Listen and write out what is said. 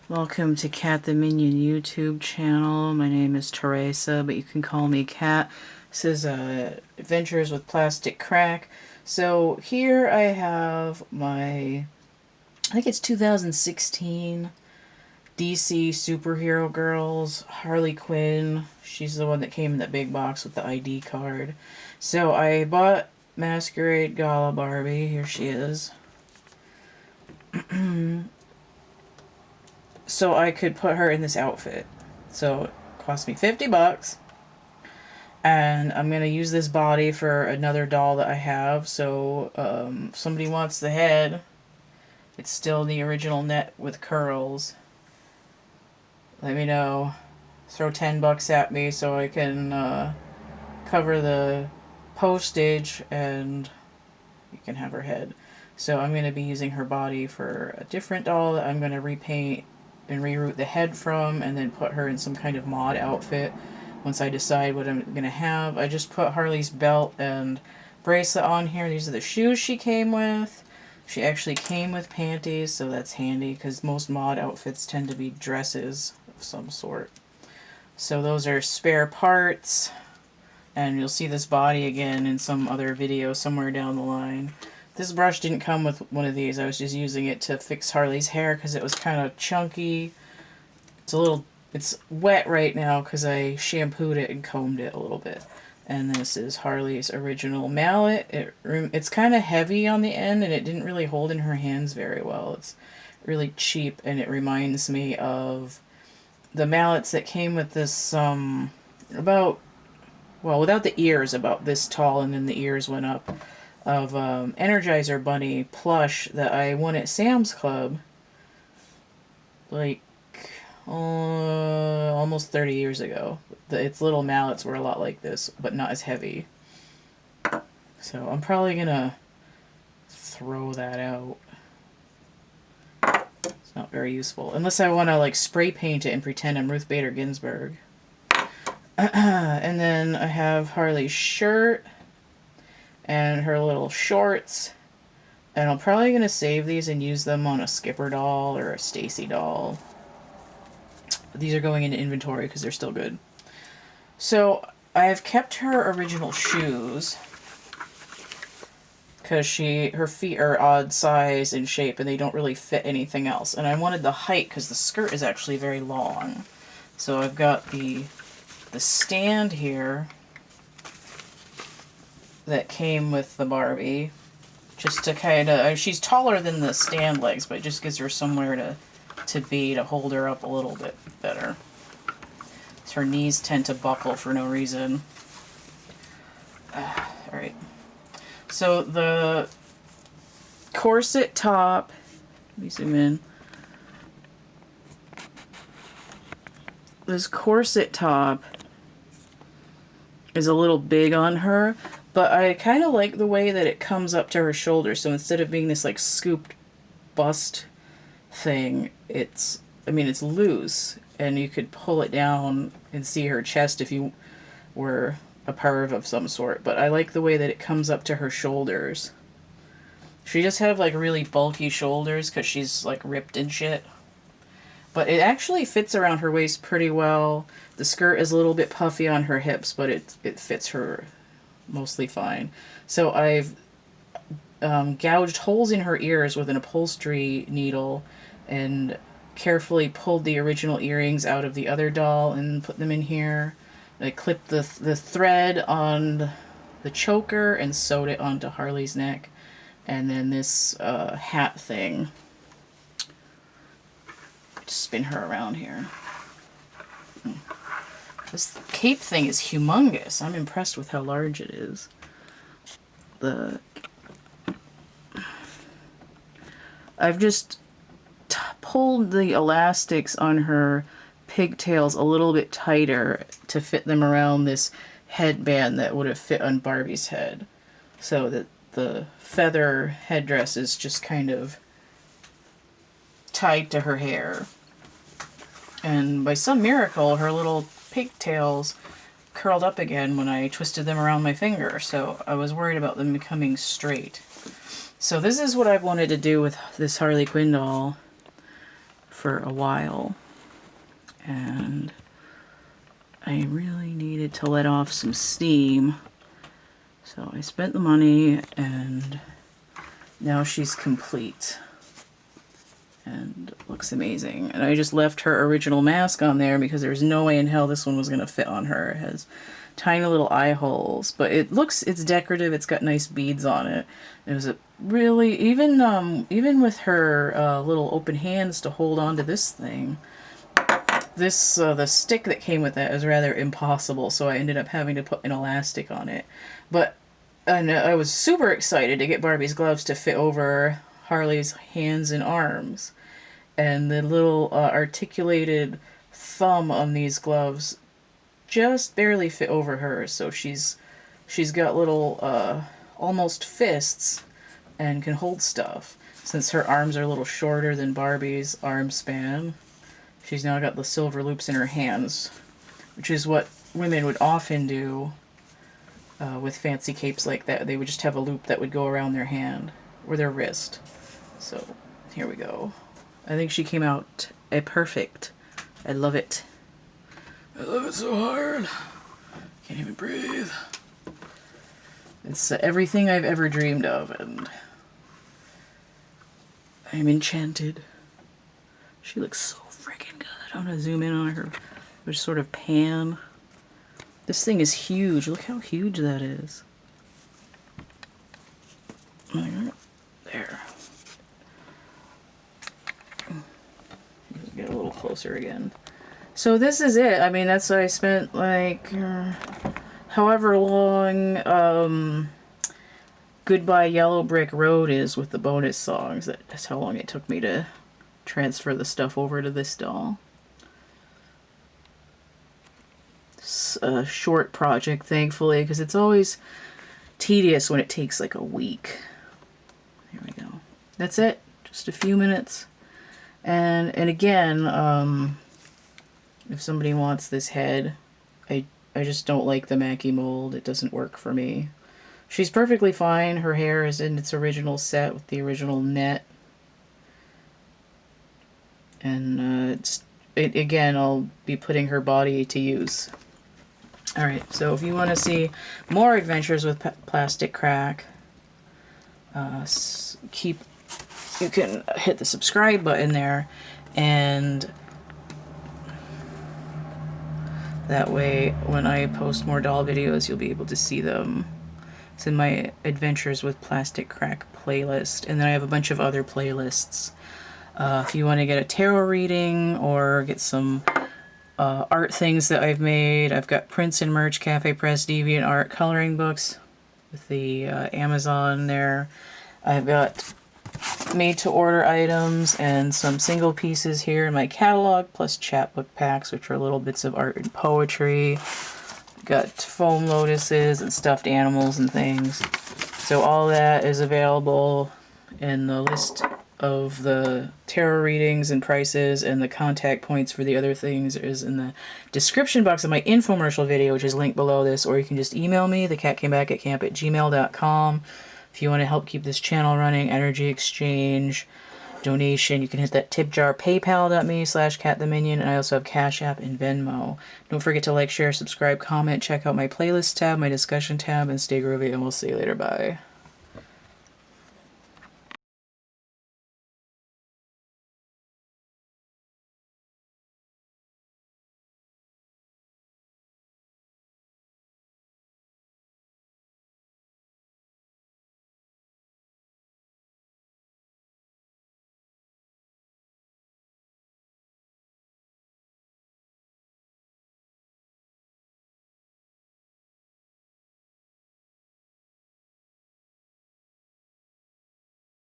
Welcome to CATtheMinion YouTube channel. My name is Theresa, but you can call me Cat. This is Adventures with Plastic Crack. So here I have my, I think it's 2016 DC Superhero Girls, Harley Quinn. She's the one that came in that big box with the ID card. So I bought Masquerade Gala Barbie. Here she is. So I could put her in this outfit. So it cost me 50 bucks. And I'm going to use this body for another doll that I have. So if somebody wants the head, it's still the original net with curls. Let me know. Throw 10 bucks at me so I can cover the postage and you can have her head. So I'm going to be using her body for a different doll that I'm going to repaint and reroute the head from, and then put her in some kind of mod outfit once I decide what I'm going to have. I just put Harley's belt and bracelet on here. These are the shoes she came with. She actually came with panties, so that's handy because most mod outfits tend to be dresses of some sort. So those are spare parts, and you'll see this body again in some other video somewhere down the line. This brush didn't come with one of these. I was just using it to fix Harley's hair because it was kind of chunky. It's wet right now because I shampooed it and combed it a little bit. And this is Harley's original mallet. It's kind of heavy on the end and it didn't really hold in her hands very well. It's really cheap and it reminds me of the mallets that came with this, without the ears, about this tall, and then the ears went up, of Energizer Bunny plush that I won at Sam's Club like almost 30 years ago. Its little mallets were a lot like this, but not as heavy. So I'm probably gonna throw that out. It's not very useful. Unless I want to like spray paint it and pretend I'm Ruth Bader Ginsburg. And then I have Harley's shirt and her little shorts, and I'm probably going to save these and use them on a Skipper doll or a Stacy doll. These are going into inventory because they're still good. So I have kept her original shoes because her feet are odd size and shape and they don't really fit anything else, and I wanted the height because the skirt is actually very long. So I've got the stand here that came with the Barbie, just to kind of, she's taller than the stand legs, but it just gives her somewhere to hold her up a little bit better. So her knees tend to buckle for no reason. Alright. So the corset top, let me zoom in. This corset top is a little big on her, but I kind of like the way that it comes up to her shoulders. So instead of being this like scooped bust thing, it's loose and you could pull it down and see her chest if you were a perv of some sort. But I like the way that it comes up to her shoulders. She just have like really bulky shoulders because she's like ripped and shit. But it actually fits around her waist pretty well. The skirt is a little bit puffy on her hips, but it fits her mostly fine. So I've gouged holes in her ears with an upholstery needle and carefully pulled the original earrings out of the other doll and put them in here. I clipped the thread on the choker and sewed it onto Harley's neck. And then this hat thing, just spin her around here. This cape thing is humongous. I'm impressed with how large it is. I've just pulled the elastics on her pigtails a little bit tighter to fit them around this headband that would have fit on Barbie's head, so that the feather headdress is just kind of tied to her hair. And by some miracle, her little pigtails curled up again when I twisted them around my finger, so I was worried about them becoming straight. So this is what I've wanted to do with this Harley Quinn doll for a while, and I really needed to let off some steam. So I spent the money, and now she's complete. And looks amazing. And I just left her original mask on there because there's no way in hell this one was going to fit on her. It has tiny little eye holes, but it's decorative. It's got nice beads on it. It was a really, even with her little open hands to hold on to this thing, the stick that came with that is rather impossible, so I ended up having to put an elastic on it. But and I was super excited to get Barbie's gloves to fit over Harley's hands and arms. And the little articulated thumb on these gloves just barely fit over hers. So she's got little almost fists and can hold stuff. Since her arms are a little shorter than Barbie's arm span, she's now got the silver loops in her hands, which is what women would often do with fancy capes like that. They would just have a loop that would go around their hand or their wrist. So here we go. I think she came out perfect. I love it. I love it so hard. Can't even breathe. It's everything I've ever dreamed of, and I'm enchanted. She looks so freaking good. I'm gonna zoom in on her. Just sort of pan. This thing is huge. Look how huge that is. There. Get a little closer again. So this is it. I mean, that's what I spent like however long Goodbye Yellow Brick Road is with the bonus songs. That's how long it took me to transfer the stuff over to this doll. It's a short project, thankfully, because it's always tedious when it takes like a week. Here we go. That's it. Just a few minutes. And again, if somebody wants this head, I just don't like the Mackie mold. It doesn't work for me. She's perfectly fine. Her hair is in its original set with the original net. And again, I'll be putting her body to use. Alright, so if you want to see more adventures with Plastic Crack, you can hit the subscribe button there, and that way when I post more doll videos you'll be able to see them. It's in my Adventures with Plastic Crack playlist, and then I have a bunch of other playlists. If you want to get a tarot reading or get some art things that I've made, I've got prints and merch, Cafe Press, Deviant Art, coloring books with the Amazon there. I've got made-to-order items and some single pieces here in my catalog, plus chapbook packs, which are little bits of art and poetry. Got foam lotuses and stuffed animals and things. So all that is available in the list of the tarot readings and prices, and the contact points for the other things is in the description box of my infomercial video, which is linked below this, or you can just email me, thecatcamebackatcamp@gmail.com. If you want to help keep this channel running, energy exchange, donation, you can hit that tip jar, paypal.me/CATtheMinion, and I also have Cash App and Venmo. Don't forget to like, share, subscribe, comment, check out my playlist tab, my discussion tab, and stay groovy, and we'll see you later. Bye.